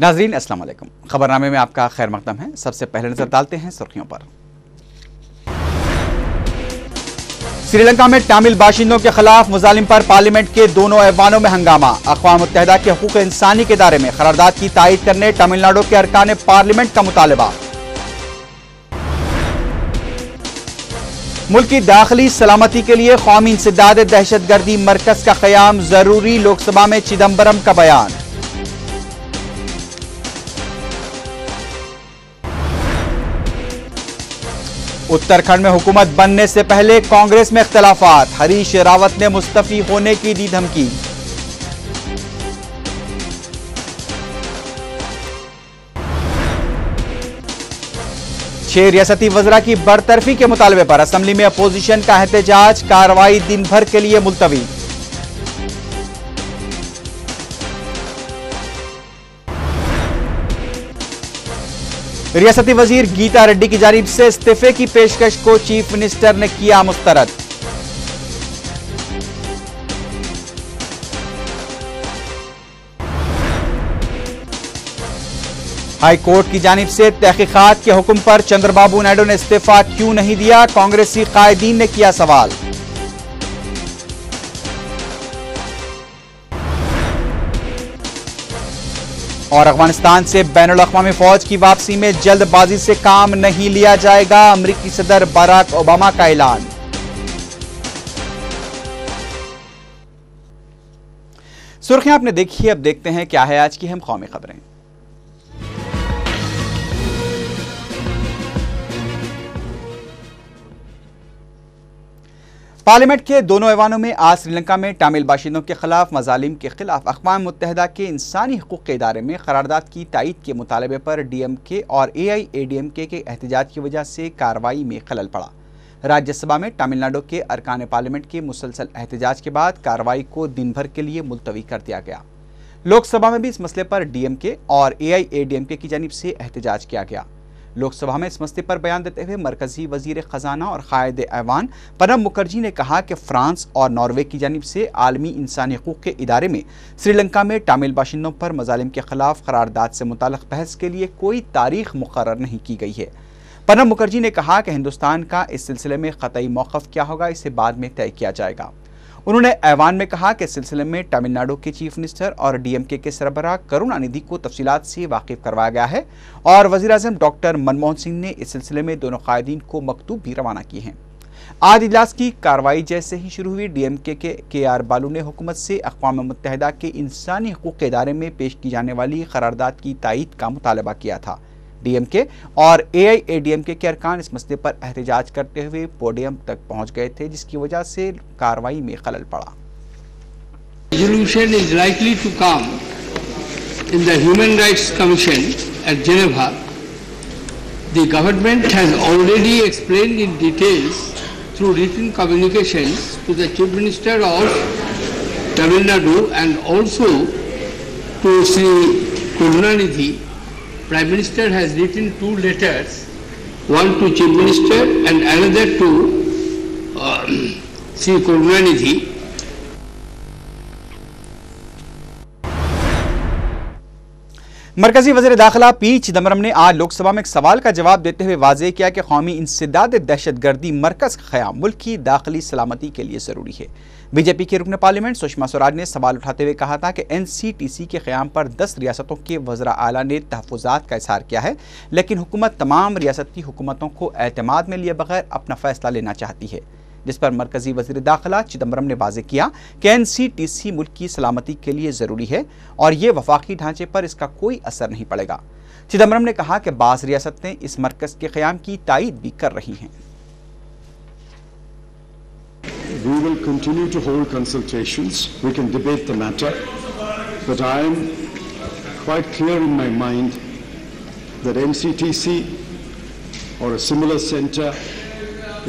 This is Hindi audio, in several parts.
नाजरीन अस्सलाम वालेकुम। खबरनामे में आपका खैर मकदम है। सबसे पहले नजर डालते हैं सुर्खियों पर। श्रीलंका में तमिल बाशिंदों के खिलाफ मुजालिम पर पार्लियामेंट के दोनों ऐवानों में हंगामा। अक़वाम मुत्तहिदा के हुकूक इंसानी के दायरे में करारदाद की तायीद करने तमिलनाडु के अरकान पार्लियामेंट का मुतालबा। मुल्क की दाखिली सलामती के लिए कौमी इंसदाद दहशतगर्दी मरकज का क़याम जरूरी, लोकसभा में चिदम्बरम का बयान। उत्तराखंड में हुकूमत बनने से पहले कांग्रेस में इख्तलाफात, हरीश रावत ने मुस्तफी होने की दी धमकी। छह रियासती वज़रा की बरतरफी के मुतालबे पर असेंबली में अपोजिशन का एहतजाज, कार्रवाई दिन भर के लिए मुलतवी। रियासती वजीर गीता रेड्डी की जानिब से इस्तीफे की पेशकश को चीफ मिनिस्टर ने किया मुस्तरद। हाई कोर्ट की जानिब से तहकीकात के हुक्म पर चंद्रबाबू नायडू ने इस्तीफा क्यों नहीं दिया, कांग्रेसी कायदीन ने किया सवाल। और अफगानिस्तान से बैनुल अक़वामी फौज की वापसी में जल्दबाजी से काम नहीं लिया जाएगा, अमरीकी सदर बराक ओबामा का ऐलान। सुर्खियां आपने देखी, अब देखते हैं क्या है आज की अहम कौमी खबरें। पार्लियामेंट के दोनों ऐवानों में आज श्रीलंका में तमिल बाशिंदों के खिलाफ मजालिम के खिलाफ अक़वाम मुत्तहिदा के इंसानी हकूक़ के इदारे में करारदाद की तायीद के मुतालबे पर DMK और AIADMK के एहतजाज की वजह से कार्रवाई में खलल पड़ा। राज्यसभा में तमिलनाडु के अरकान पार्लियामेंट के मुसलसल एहतजाज के बाद कार्रवाई को दिन भर के लिए मुलतवी कर दिया गया। लोकसभा में भी इस मसले पर DMK और AIADMK की जानिब से एहतजाज किया गया। लोकसभा में इस मसले पर बयान देते हुए मरकजी वजीर खजाना और कायद ऐवान प्रणब मुखर्जी ने कहा कि फ्रांस और नॉर्वे की जानिब से आलमी इंसानी हकूक़ के इदारे में श्रीलंका में तमिल बाशिंदों पर मजालिम के खिलाफ करारदाद से मुताल्लिक़ बहस के लिए कोई तारीख मुकर्रर नहीं की गई है। प्रणब मुखर्जी ने कहा कि हिंदुस्तान का इस सिलसिले में क़तई मौक़िफ़ क्या होगा, इसे बाद में तय किया जाएगा। उन्होंने ऐवान में कहा कि इस सिलसिले में तमिलनाडु के चीफ मिनिस्टर और DMK के सरबराह करुणानिधि को तफसीलात से वाकिफ करवाया गया है और वज़ीर आज़म डॉक्टर मनमोहन सिंह ने इस सिलसिले में दोनों कायदीन को मकतूब भी रवाना किए हैं। आज इजलास की कार्रवाई जैसे ही शुरू हुई, DMK के KR बालू ने हुकूमत से अक़वाम मुत्तहिदा के इंसानी हकूक़ के इदारे में पेश की जाने वाली करारदाद की तायीद का मुतालबा किया था। DMK और AIADMK के अरकान इस मसले पर एहतजाज करते हुए पोडियम तक पहुंच गए थे, जिसकी वजह से कार्रवाई में खलल पड़ा। Resolution is likely to come in the Human Rights Commission at Geneva. The government has already explained in details through written communications to the Chief Minister of Tamil Nadu and also to Sri Karunanidhi. Prime Minister has written 2 letters, one to Chief Minister and another to Sri Karunanidhi. मरकजी वज़ीर दाखिला P चिदम्बरम ने आज लोकसभा में एक सवाल का जवाब देते हुए वाज़ेह किया कि कौमी इंसदाद दहशतगर्दी मरकज़ का क़याम मुल्क की दाखिली सलामती के लिए ज़रूरी है। बीजेपी के रुकन पार्लियामेंट सुषमा स्वराज ने सवाल उठाते हुए कहा था कि NCTC के क़याम पर 10 रियासतों के वज़रा आला ने तहफ़्फ़ुज़ात का इज़हार किया है, लेकिन हुकूमत तमाम रियासती हुकूमतों को एतमाद में लिए बगैर अपना फ़ैसला लेना चाहती है, जिस पर मरकजी वज़ीर दाखिला चिदम्बरम ने वाज़ेह किया कि NCTC मुल्क की सलामती के लिए ज़रूरी है और ये वफाकी ढांचे पर इसका कोई असर नहीं पड़ेगा। चिदम्बरम ने कहा कि बाज़ रियासतें इस मरकज़ के क़याम की तायीद भी कर रही हैं। We will continue to hold consultations. We can debate the matter, but I am quite clear in my mind that NCTC or a similar center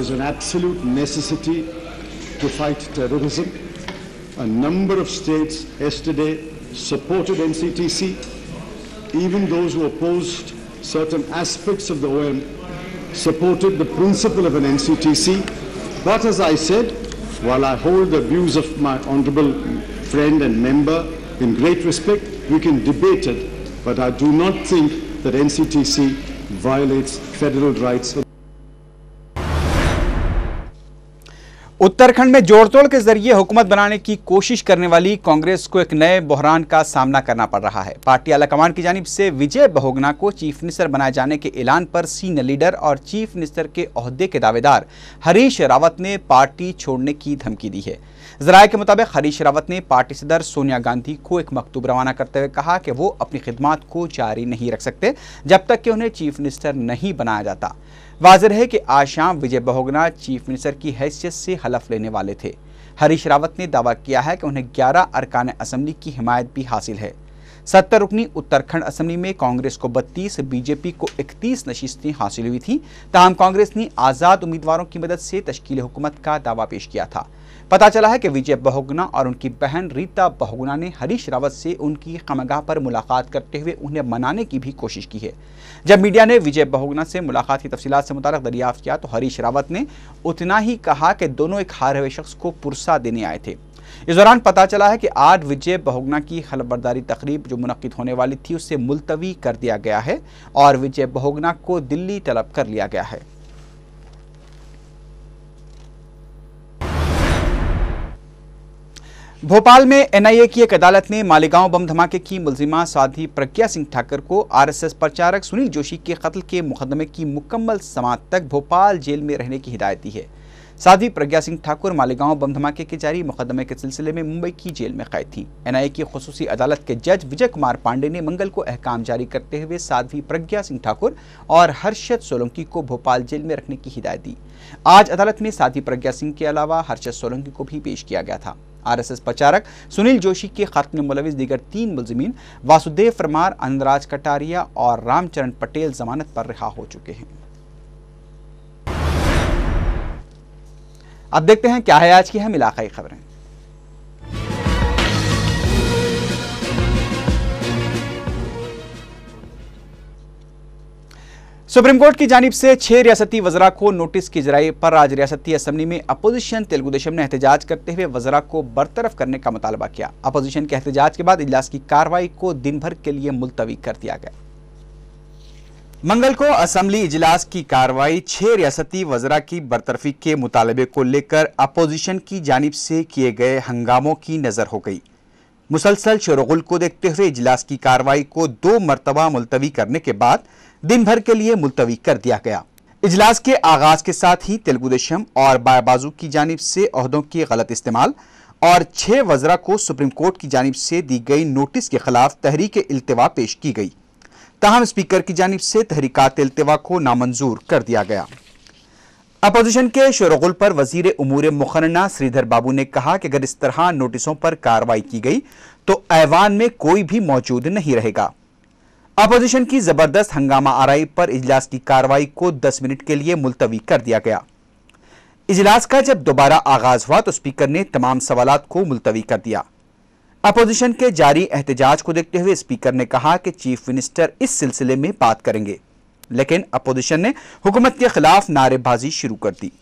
is an absolute necessity to fight terrorism. A number of states yesterday supported NCTC. Even those who opposed certain aspects of the OM supported the principle of an NCTC. But as I said, while I hold the views of my honorable friend and member in great respect, we can debate it, but I do not think that NCTC violates federal rights. Uttarakhand में जोड़तोड़ के जरिए हुकूमत बनाने की कोशिश करने वाली कांग्रेस को एक नए बहरान का सामना करना पड़ रहा है। पार्टी आलाकमान की जानिब से विजय बहुगुणा को चीफ मिनिस्टर बनाए जाने के ऐलान पर सीनियर लीडर और चीफ मिनिस्टर के ओहदे के दावेदार हरीश रावत ने पार्टी छोड़ने की धमकी दी है। जराये के मुताबिक हरीश रावत ने पार्टी सदर सोनिया गांधी को एक मकतूब रवाना करते हुए कहा कि वो अपनी खिदमात को जारी नहीं रख सकते जब तक कि उन्हें चीफ मिनिस्टर नहीं बनाया जाता। वाज़ेह है कि आज शाम विजय बहुगुणा चीफ मिनिस्टर की हैसियत से हलफ लेने वाले थे। हरीश रावत ने दावा किया है कि उन्हें 11 अरकान असम्बली की हिमायत भी हासिल है। 70 रुकनी उत्तराखंड असम्बली में कांग्रेस को 32, बीजेपी को 31 नशिस्तें हासिल हुई थी। ताहम कांग्रेस ने आज़ाद उम्मीदवारों की मदद से तश्कील हुकूमत का दावा पेश किया था। पता चला है कि विजय बहुगुणा और उनकी बहन रीता बहुगुणा ने हरीश रावत से उनकी खमगाह पर मुलाकात करते हुए उन्हें मनाने की भी कोशिश की है। जब मीडिया ने विजय बहुगुणा से मुलाकात की तफसीलात से मुताल्लिक़ दरियाफ्त किया तो हरीश रावत ने उतना ही कहा कि दोनों एक हारे हुए शख्स को पुरसा देने आए थे। इस दौरान पता चला है कि आज विजय बहुगुणा की खलबरदारी तकरीब जो मुनक्किद होने वाली थी उससे मुलतवी कर दिया गया है और विजय बहुगुणा को दिल्ली तलब कर लिया गया है। भोपाल में एनआईए की एक अदालत ने मालेगांव बम धमाके की मुलजिमा साध्वी प्रज्ञा सिंह ठाकुर को आरएसएस प्रचारक सुनील जोशी के कत्ल के मुकदमे की मुकम्मल समाअत तक भोपाल जेल में रहने की हिदायत दी है। साध्वी प्रज्ञा सिंह ठाकुर मालेगांव बम धमाके के जारी मुकदमे के सिलसिले में मुंबई की जेल में कैद थी। एनआईए की खुसूसी अदालत के जज विजय कुमार पांडे ने मंगल को अहकाम जारी करते हुए साध्वी प्रज्ञा सिंह ठाकुर और हर्षद सोलंकी को भोपाल जेल में रखने की हिदायत दी। आज अदालत में साध्वी प्रज्ञा सिंह के अलावा हर्षद सोलंकी को भी पेश किया गया था। आरएसएस प्रचारक सुनील जोशी के कत्ल में मुलविस दीगर 3 मुलजिमीन वासुदेव परमार, अनुराज कटारिया और रामचरण पटेल जमानत पर रिहा हो चुके हैं। अब देखते हैं क्या है आज की अहम इलाकाई खबरें। सुप्रीम कोर्ट की जानिब से 6 रियासती वज़रा को नोटिस के जरिए पर आज रियासती असम्बली में अपोजिशन तेलुगु देशम ने एहतजाज करते हुए वज़रा को बरतरफ करने का मुतालबा किया। अपोजिशन के एहतजाज के बाद इजलास की कार्रवाई को दिन भर के लिए मुलतवी कर दिया गया। मंगल को असम्बली इजलास की कार्रवाई 6 रियासती वज़रा की बरतरफी के मुतालबे को लेकर अपोजिशन की जानिब से किए गए हंगामों की नजर हो गई। मुसलसल शोरगुल को देखते हुए इजलास की कार्रवाई को 2 मरतबा मुलतवी करने के बाद दिन भर के लिए मुलतवी कर दिया गया। इजलास के आगाज के साथ ही तेलुगु देशम और बायाबाजू की जानिब से ओहदों के गलत इस्तेमाल और 6 वज़रा को सुप्रीम कोर्ट की जानिब से दी गई नोटिस के खिलाफ तहरीक इल्तिवा पेश की गई। ताहम स्पीकर की जानिब से तहरीकात इल्तिवा को नामंजूर कर दिया गया। अपोजिशन के शोरगुल पर वजीर उमूर मुखन्ना श्रीधर बाबू ने कहा कि अगर इस तरह नोटिसों पर कार्रवाई की गई तो ऐवान में कोई भी मौजूद नहीं रहेगा। अपोजिशन की जबरदस्त हंगामा आराई पर इजलास की कार्रवाई को 10 मिनट के लिए मुलतवी कर दिया गया। इजलास का जब दोबारा आगाज हुआ तो स्पीकर ने तमाम सवालात को मुलतवी कर दिया। अपोजिशन के जारी एहतजाज को देखते हुए स्पीकर ने कहा कि चीफ मिनिस्टर इस सिलसिले में बात करेंगे, लेकिन अपोजिशन ने हुकूमत के खिलाफ नारेबाजी शुरू कर दी।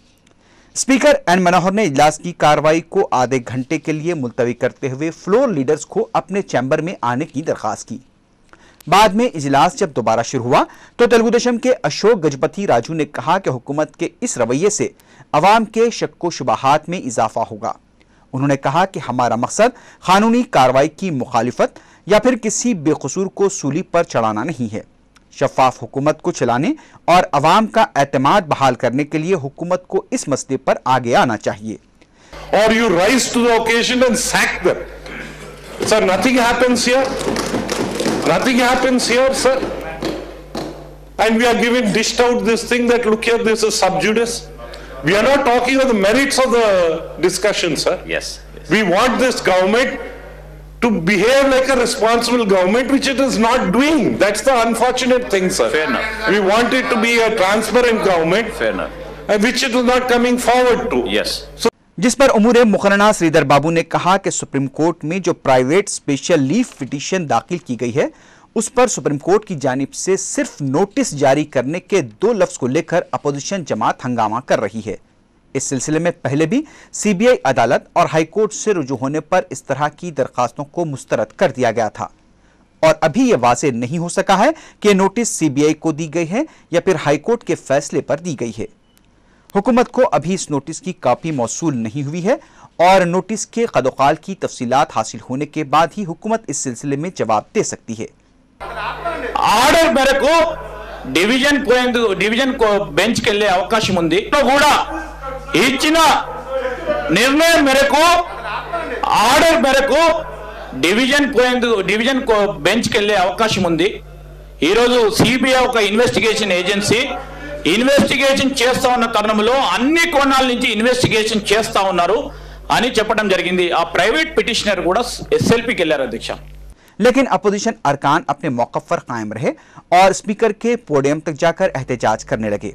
स्पीकर एन मनोहर ने इजलास की कार्रवाई को आधे घंटे के लिए मुलतवी करते हुए फ्लोर लीडर्स को अपने चैम्बर में आने की दरखास्त की। बाद में इजलास जब दोबारा शुरू हुआ तो तेलुगु देशम के अशोक गजपति राजू ने कहा कि हुकूमत के इस रवैये से अवाम के शक्को शुबहात में इजाफा होगा। उन्होंने कहा कि हमारा मकसद कानूनी कार्रवाई की मुखालिफत या फिर किसी बेकसूर को सूली पर चढ़ाना नहीं है। शफाफ हुकूमत को चलाने और अवाम का एतमाद बहाल करने के लिए हुकूमत को इस मसले पर आगे आना चाहिए। Or you rise to the occasion and sack them. Sir, nothing happens here. Nothing happens here, sir. And we are giving dished out this thing that look here, this is sub judice. We are not talking of the merits of the discussion, sir. Yes. We want this government to behave like a responsible government, which it is not doing. That's the unfortunate thing, sir. Fair enough. We want it to be a transparent government, Fair enough. which it is not coming forward to. Yes. जिस पर उमूर मुखन्ना श्रीधर बाबू ने कहा कि सुप्रीम कोर्ट में जो प्राइवेट स्पेशल लीव पिटीशन दाखिल की गई है उस पर सुप्रीम कोर्ट की जानिब से सिर्फ नोटिस जारी करने के 2 लफ्ज को लेकर अपोजिशन जमात हंगामा कर रही है। इस सिलसिले में पहले भी सीबीआई अदालत और हाईकोर्ट से रुजू होने पर इस तरह की दरखास्तों को मुस्तरद कर दिया गया था। और अभी यह वाज़ेह नहीं हो सका है कि नोटिस सीबीआई को दी गई है या फिर हाईकोर्ट के फैसले पर दी गई है। हुकूमत को अभी इस नोटिस की कॉपी मौसूल नहीं हुई है और नोटिस के कदोकाल की तफसीलात हासिल होने के बाद ही हुकूमत इस सिलसिले में जवाब दे सकती है। आर्डर मेరకు डिवीजन को बेंच के अवकाशం ఉంది కూడా ఇచ్చిన నిర్ణయం మేరకు ఆర్డర్ మేరకు డివిజన్ को बेंच के అవకాశం ఉంది। ఈ రోజు సిబిఐ ఒక ఇన్వెస్టిగేషన్ ఏజెన్సీ ఇన్వెస్టిగేషన్ చేస్తా ఉన్న తరుణంలో అన్ని కోణాల నుంచి ఇన్వెస్టిగేషన్ చేస్తా ఉన్నారు అని చెప్పడం జరిగింది। ఆ ప్రైవేట్ పిటిషనర్ కూడా ఎస్ఎల్పీకి వెళ్ళారు అధ్యక్ష। लेकिन अपोजिशन अरकान अपने मौक़िफ़ पर कायम रहे और स्पीकर के पोडियम तक जाकर एहतजाज करने लगे,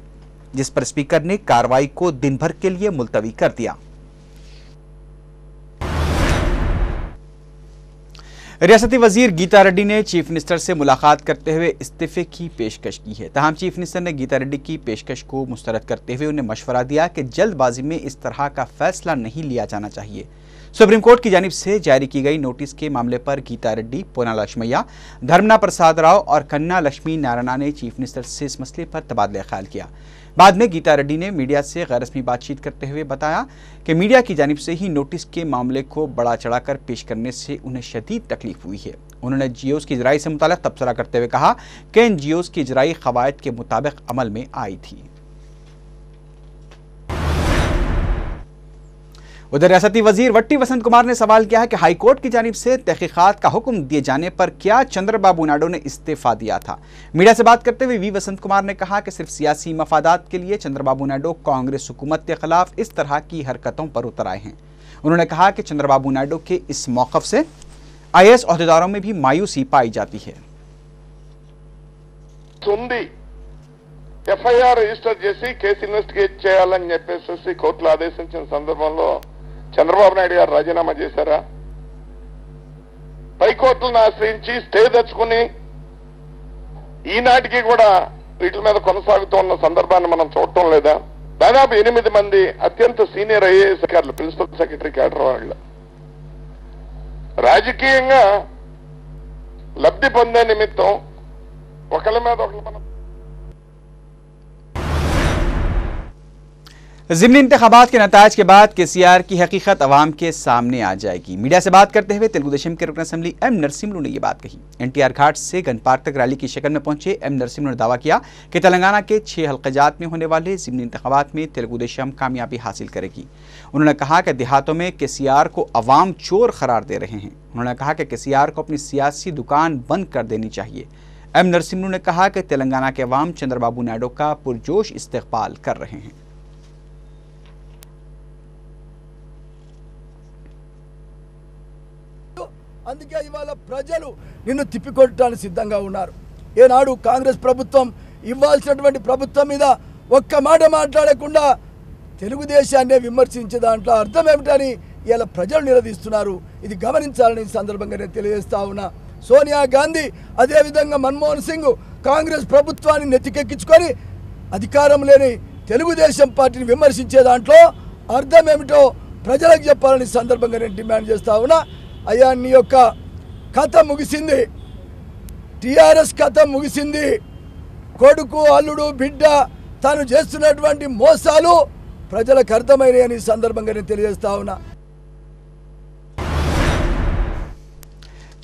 जिस पर स्पीकर ने कार्रवाई को दिन भर के लिए मुलतवी कर दिया। रियासती वजीर गीता रेड्डी ने चीफ मिनिस्टर से मुलाकात करते हुए इस्तीफे की पेशकश की है। तहम चीफ मिनिस्टर ने गीता रेड्डी की पेशकश को मुस्तरद करते हुए उन्हें मशवरा दिया कि जल्दबाजी में इस तरह का फैसला नहीं लिया जाना चाहिए। सुप्रीम कोर्ट की जानिब से जारी की गई नोटिस के मामले पर गीता रेड्डी, पोन्ना लक्ष्मయ్య, धर्मना प्रसाद राव और कन्ना लक्ष्मी नारायण ने चीफ मिनिस्टर से इस मसले पर तबादला ख्याल किया। बाद में गीता रेड्डी ने मीडिया से गैर रस्मी बातचीत करते हुए बताया कि मीडिया की जानिब से ही नोटिस के मामले को बढ़ा चढ़ाकर पेश करने से उन्हें शदीद तकलीफ हुई है। उन्होंने जीओज की इजराई से मुताल्लिक़ तबसरा करते हुए कहा कि इन जीओज की इजराई क़वायद के मुताबिक अमल में आई थी। उधर रियासती वजीर वट्टी वसंत कुमार ने सवाल किया है कि हाईकोर्ट की जानिब से तहकीकात का हुक्म दिए जाने पर क्या चंद्रबाबू नायडू ने इस्तीफा दिया था। मीडिया से बात करते हुए वी वसंत कुमार ने कहा कि सिर्फ सियासी मफादात के लिए चंद्रबाबू नायडू कांग्रेस हुकूमत के खिलाफ इस तरह की हरकतों पर उतर आए हैं। उन्होंने कहा कि चंद्रबाबू नायडू के इस मौक़िफ़ से IAS अहदेदारों में भी मायूसी पाई जाती है। ఎఫ్ఐఆర్ రిజిస్టర్ చేసి కేసు ఇన్వెస్టిగేట్ చేయాలని చెప్పేసి కోర్టులో ఆదేశించిన సందర్భంలో చంద్రబాబు నాయుడు గారు రాజీనామా చేశారా? పైకోర్టులను ఆశ్రయించి స్టే తెచ్చుకుని ఈనాటికి కూడా వీటి మీద కొనసాగుతూ ఉన్న సందర్భాన్ని మనం చూడటం లేదా? దాదాపు 8 మంది అత్యంత సీనియర్ ఐఏఎస్ అధికారులు, ప్రిన్సిపల్ సెక్రటరీ క్యాడర్ వాళ్ళు రాజకీయంగా లబ్ధి పొందే నిమిత్తం ఒకళ్ళ మీద ఒకళ్ళు మనం ज़िमनी इंतखाबात के नताज के बाद KCR की हकीकत अवाम के सामने आ जाएगी। मीडिया से बात करते हुए तेलुगु देशम के रुकन असम्बली M नरसिम्हलू ने यह बात कही। NTR घाट से गन पार्क तक रैली की शक्ल में पहुंचे M नरसिम्हलू ने दावा किया कि तेलंगाना के 6 हल्क़ाजात में होने वाले ज़िमनी इंतखाबात में तेलुगु देशम कामयाबी हासिल करेगी। उन्होंने कहा कि देहातों में KCR को अवाम चोर करार दे रहे हैं। उन्होंने कहा कि KCR को अपनी सियासी दुकान बंद कर देनी चाहिए। M नरसिम्हलू ने कहा कि तेलंगाना के अवाम चंद्रबाबू नायडू का पुरजोश इस्तकबाल कर रहे हैं। అందుకే ఇవాళ ప్రజలు నిన్ను తిప్పికొట్టడానికి సిద్ధంగా ఉన్నారు। ఏనాడు కాంగ్రెస్ ప్రభుత్వం ఇవ్వాల్సినటువంటి ప్రభుత్వం మీద ఒక్క మాట మాట్లాడకుండా తెలుగుదేశాన్ని విమర్శించే దాంట్లో అర్థం ఏమిటని ఇలా ప్రజలు నిలదీస్తున్నారు। ఇది గమనించాలని సందర్భంగా నేను తెలియజేస్తా ఉన్నా। సోనియా గాంధీ అదే విధంగా మన్మోహన్ సింగ్ కాంగ్రెస్ ప్రభుత్వాన్ని నెత్తికెక్కించుకొని అధికారం లేని తెలుగుదేశం పార్టీని విమర్శించే దాంట్లో అర్థం ఏమిటో ప్రజలకు చెప్పాలని సందర్భంగా నేను డిమాండ్ చేస్తా ఉన్నా। అయ్యా నీ యొక్క కథ ముగిసింది, టిఆర్ఎస్ కథ ముగిసింది। కొడుకు అల్లుడు బిడ్డ తాను చేస్తున్నటువంటి మోసాలు ప్రజలకు అర్థమైనాయని సందర్భంగా నేను తెలియజేస్తా ఉన్నా।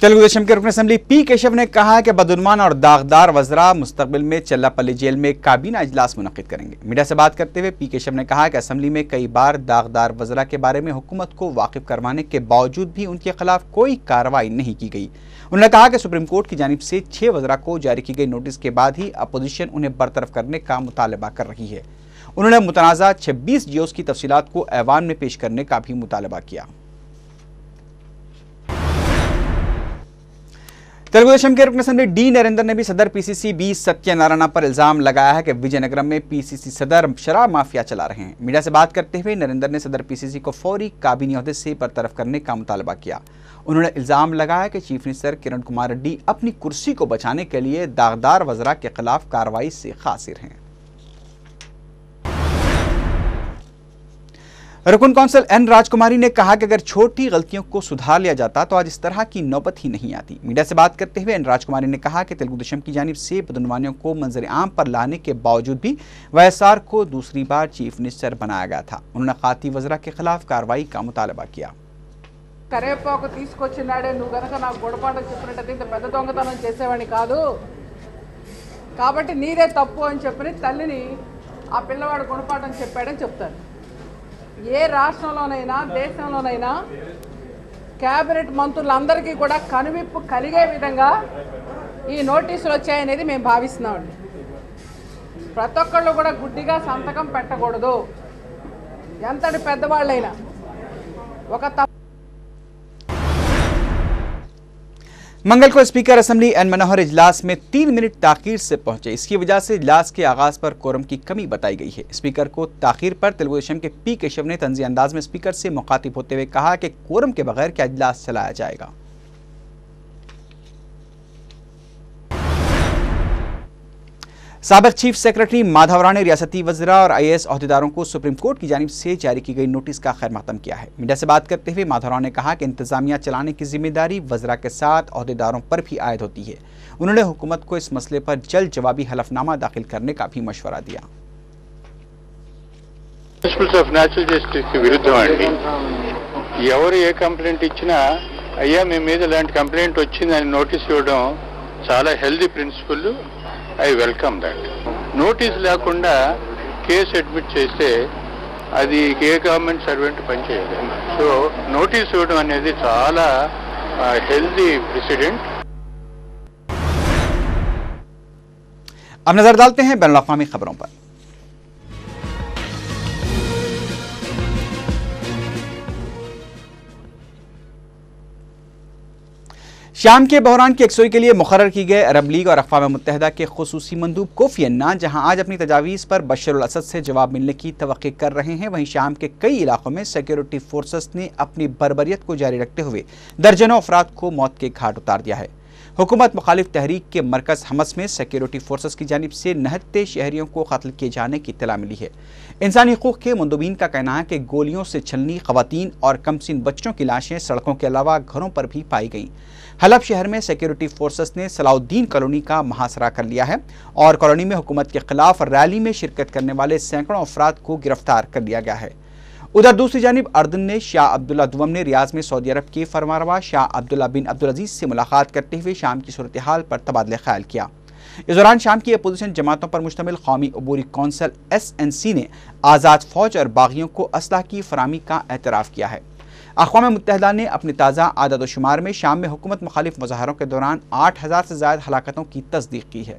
तेलुगु देशम के रुकन असम्बली P केशव ने कहा कि बदुनमान और दागदार वज़रा मुस्तकबिल में चल्लापल्ली जेल में काबीना इजलास मुनक़िद करेंगे। मीडिया से बात करते हुए P केशव ने कहा कि असम्बली में कई बार दागदार वज़रा के बारे में हुकूमत को वाकिफ करवाने के बावजूद भी उनके खिलाफ कोई कार्रवाई नहीं की गई। उन्होंने कहा कि सुप्रीम कोर्ट की जानिब से 6 वज़रा को जारी की गई नोटिस के बाद ही अपोजिशन उन्हें बरतरफ करने का मुतालबा कर रही है। उन्होंने मुतनाज़ा 26 जीओस की तफसीलात को ऐवान में पेश करने का भी मुतालबा किया। तेलुगु देशम के रुकन असम्बली डी नरेंद्र ने भी सदर PCC B सत्यनारायण पर इल्जाम लगाया है कि विजयनगरम में PCC सदर शराब माफिया चला रहे हैं। मीडिया से बात करते हुए नरेंद्र ने सदर PCC को फौरी काबीनी ओहदे से बरतरफ करने का मुतालबा किया। उन्होंने इल्जाम लगाया कि चीफ मिनिस्टर किरण कुमार रेड्डी अपनी कुर्सी को बचाने के लिए दागदार वज़रा के खिलाफ कार्रवाई से खासिर हैं। रुकन कौंसल एन राजकुमारी ने कहा कि अगर छोटी गलतियों को सुधार लिया जाता तो आज इस तरह की नौबत ही नहीं आती। मीडिया से बात करते हुए एन राजकुमारी ने कहा कि तेलुगु देशम की जानिब से बदनवानियों को मंजर आम पर लाने के बावजूद भी वाईएसआर को दूसरी बार चीफ मिनिस्टर बनाया गया था। उन्होंने खाती वज़रा के खिलाफ कार्रवाई का मुतालबा किया। కరేపాకు తీసుకొచ్చినాడే నువ్వు గనక నాకు గొడపాటం చెప్పినట్టయితే ఇంత పెద్ద దొంగతనం చేసేవాడిని కాదు కాబట్టి నీదే తప్పు అని చెప్పి తల్లిని ఆ పిల్లవాడు గుణపాఠం చెప్పాడని చెప్తారు। ఏ రాష్ట్రంలోనైనా దేశంలోనైనా క్యాబినెట్ మంత్రులందరికీ కూడా కనువిప్పు కలిగే విధంగా ఈ నోటీసులు వచ్చాయనేది మేము భావిస్తున్నామండి। ప్రతి ఒక్కళ్ళు కూడా గుడ్డిగా సంతకం పెట్టకూడదు, ఎంతటి పెద్దవాళ్ళైనా ఒక मंगल को स्पीकर असेंबली एन मनोहर इजलास में 3 मिनट ताखीर से पहुंचे। इसकी वजह से इजलास के आगाज पर कोरम की कमी बताई गई है। स्पीकर को ताखीर पर तेलुगु देशम के पी केशव ने तंजी अंदाज में स्पीकर से मुखातिब होते हुए कहा कि कोरम के बगैर क्या इजलास चलाया जाएगा। साबिक चीफ सेक्रेटरी माधवरा ने रियासती वज़रा और IAS अहदेदारों को सुप्रीम कोर्ट की जानिब से जारी की गई नोटिस का खैर मकदम किया है। मीडिया से बात करते हुए माधवरा ने कहा कि इंतजामिया चलाने की जिम्मेदारी वज़रा के साथ अहदेदारों पर भी आयद होती है। उन्होंने हुकूमत को इस मसले पर जल्द जवाबी हलफनामा दाखिल करने का भी मशवरा दिया। ప్రిన్సిపల్స్ ఆఫ్ న్యాచురల్ జస్టిస్ కి విరుద్ధం అండి। ఎవరు ఏ కంప్లైంట్ ఇచ్చినా అయ్యా మీ మీద ఇలాంటి కంప్లైంట్ వచ్చిందని నోటీస్ ఇవ్వడం చాలా healthy principle. I welcome that. Notice లేకుండా కేసు అడ్మిట్ చేస్తే అది ఏ గవర్నమెంట్ సర్వెంట్ పనిచేయలేదు। సో నోటీస్ ఇవ్వడం అనేది చాలా हेल्दी प्रेसिडेंट। अब नजर डालते हैं बैनुल अक़वामी खबरों पर। शाम के बहरान की यकसुई के लिए मुकर्रर की गए अरब लीग और अक़वाम मुत्तहिदा के खुसूसी मंदूब कोफी अन्नान जहां आज अपनी तजावीज़ पर बशर अल असद से जवाब मिलने की तवक्की कर रहे हैं, वहीं शाम के कई इलाकों में सिक्योरिटी फोर्सेस ने अपनी बर्बरियत को जारी रखते हुए दर्जनों अफराद को मौत के घाट उतार दिया है। हुकूमत मुखालिफ तहरीक के मरकज़ हमस में सिक्योरिटी फोर्सेस की जानिब से 69 शहरियों को कत्ल किए जाने की इत्तला मिली है। इंसानी हकूक़ के मंदूबीन का कहना है कि गोलियों से छलनी ख़वातीन और कमसिन बच्चों की लाशें सड़कों के अलावा घरों पर भी पाई गईं। हलब शहर में सिक्योरिटी फोर्सेस ने सलाउद्दीन कॉलोनी का मुहासरा कर लिया है और कॉलोनी में हुकूमत के खिलाफ रैली में शिरकत करने वाले सैकड़ों अफराद को गिरफ्तार कर लिया गया है। उधर दूसरी जानिब अर्दन ने शाह अब्दुल्ला दुवम ने रियाज में सऊदी अरब के फरमारवा शाह अब्दुल्ला बिन अब्दुल अजीज से मुलाकात करते हुए शाम की सूरत हाल पर तबादला ख्याल किया। इस दौरान शाम की अपोजिशन जमातों पर मुश्तमिल कौमी अबूरी कौंसिल SNC ने आज़ाद फौज और बागियों को असलाह की फरामी का एतराफ़ किया है। अक़वाम मुत्तहिदा ने अपनी ताज़ा आदद शुमार में शाम में हुकूमत मुखालिफ मुज़ाहरों के दौरान 8000 से ज़्यादा हलाकतों की तस्दीक की है।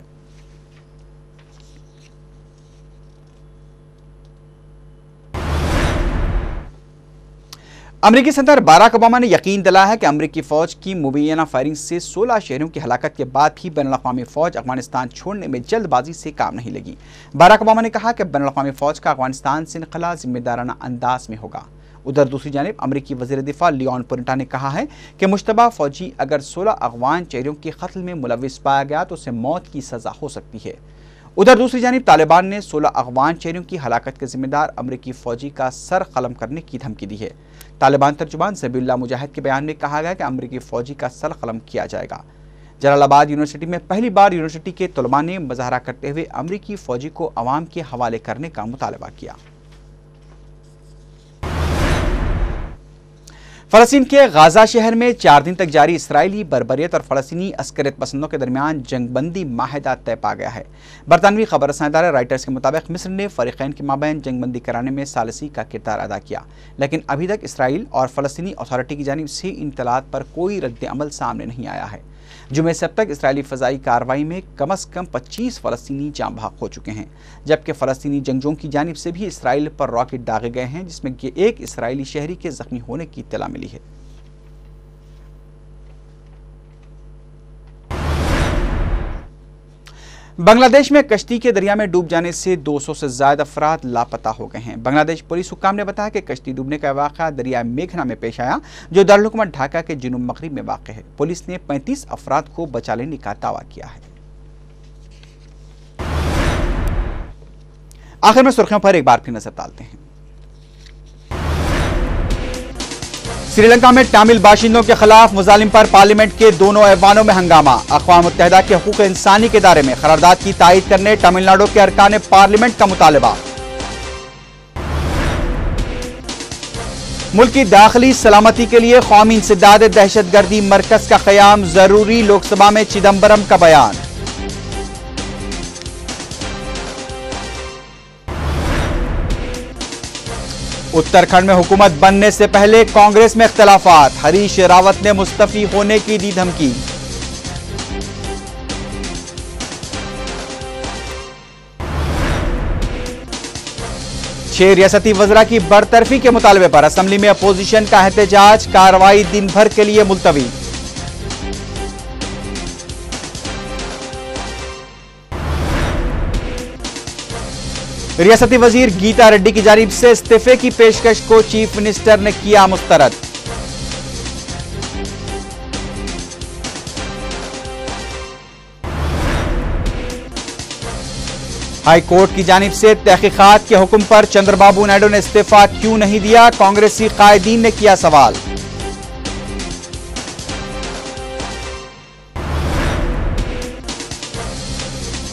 अमरीकी सदर बाराक ओबामा ने यकीन दिलाया है कि अमरीकी फ़ौज की मुबैना फायरिंग से 16 शहरों की हलाकत के बाद भी बैनुल अक़वामी फ़ौज अफ़गानिस्तान छोड़ने में जल्दबाजी से काम नहीं लगी। बाराक ओबामा ने कहा कि बैनुल अक़वामी फ़ौज का अफ़गानिस्तान से इनख़ला ज़िम्मेदाराना अंदाज में होगा। उधर दूसरी जानिब अमरीकी वज़ीर दिफ़ा लियोन पुरिंटा ने कहा है कि मुश्तबा फ़ौजी अगर 16 अफ़गान शहरियों के कत्ल में मुलव्विस पाया गया तो उसे मौत की सज़ा हो सकती है। उधर दूसरी जानिब तालिबान ने 16 अफ़गान शहरियों की हलाकत के ज़िम्मेदार अमरीकी फ़ौजी का सर कलम करने की धमकी दी है। तालिबान तर्जुमान ज़बीहुल्लाह मुजाहिद के बयान में कहा गया कि अमरीकी फ़ौजी का सर कलम किया जाएगा। जलालाबाद यूनिवर्सिटी में पहली बार यूनिवर्सिटी के तलबा ने मुज़ाहरा करते हुए अमरीकी फ़ौजी को अवाम के हवाले करने का मुतालबा किया। फ़लस्तीन के गाज़ा शहर में 4 दिन तक जारी इसराइली बर्बरियत और फ़लस्तीनी अस्करियत पसंदों के दरमियान जंगबंदी माहिदा तय पा गया है। बरतानवी खबर रसां इदारे रॉयटर्स के मुताबिक मिस्र ने फ़रीक़ैन के माबैन जंगबंदी कराने में सालिसी का किरदार अदा किया, लेकिन अभी तक इसराइल और फ़लस्तीनी अथॉरिटी की जानिब से इन इत्तलात पर कोई रद्द अमल सामने नहीं आया है। जुमे से अब तक इसराइली फ़ज़ाई कार्रवाई में कम से कम 25 फ़लस्तीनी जाँ बहक हो चुके हैं, जबकि फ़लस्तीनी जंगजों की जानिब से भी इसराइल पर रॉकेट दागे गए हैं, जिसमें एक इसराइली शहरी के ज़ख्मी होने की इत्तला मिली है। बांग्लादेश में कश्ती के दरिया में डूब जाने से 200 से ज़्यादा अफराद लापता हो गए हैं। बांग्लादेश पुलिस हुक्काम ने बताया कि कश्ती डूबने का वाक़या दरिया मेघना में पेश आया, जो दारुल हुकूमत ढाका के जुनूब मगरिब में वाक़ है। पुलिस ने 35 अफराद को बचा लेने का दावा किया है। आखिर में सुर्खियों पर एक बार फिर नजर डालते हैं। श्रीलंका में तमिल बाशिंदों के खिलाफ मुजालिम पर पार्लियामेंट के दोनों ऐवानों में हंगामा। अक़वाम मुत्तहिदा के हुकूक इंसानी के दायरे में करारदाद की तायीद करने तमिलनाडु के अरकान पार्लियामेंट का मुतालबा। मुल्क की दाखिली सलामती के लिए कौमी इंसदाद दहशतगर्दी मरकज का क़याम जरूरी, लोकसभा में चिदम्बरम का बयान। उत्तराखंड में हुकूमत बनने से पहले कांग्रेस में इख्तलाफात, हरीश रावत ने मुस्तफी होने की दी धमकी। छह रियासती वज़रा की बरतरफी के मुतालबे पर असेंबली में अपोजिशन का एहतजाज, कार्रवाई दिन भर के लिए मुलतवी। रियासती वजीर गीता रेड्डी की जानिब से इस्तीफे की पेशकश को चीफ मिनिस्टर ने किया मुस्तरद। हाई कोर्ट की जानिब से तहकीकात के हुक्म पर चंद्रबाबू नायडू ने इस्तीफा क्यों नहीं दिया, कांग्रेसी कायदीन ने किया सवाल।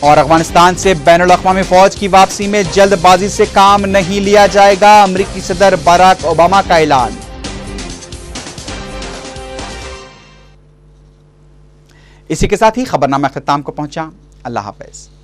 और अफगानिस्तान से बैनुल अक़वामी फौज की वापसी में जल्दबाजी से काम नहीं लिया जाएगा, अमरीकी सदर बराक ओबामा का ऐलान। इसी के साथ ही खबरनामा ख़िताम को पहुंचा। अल्लाह हाफ़िज़।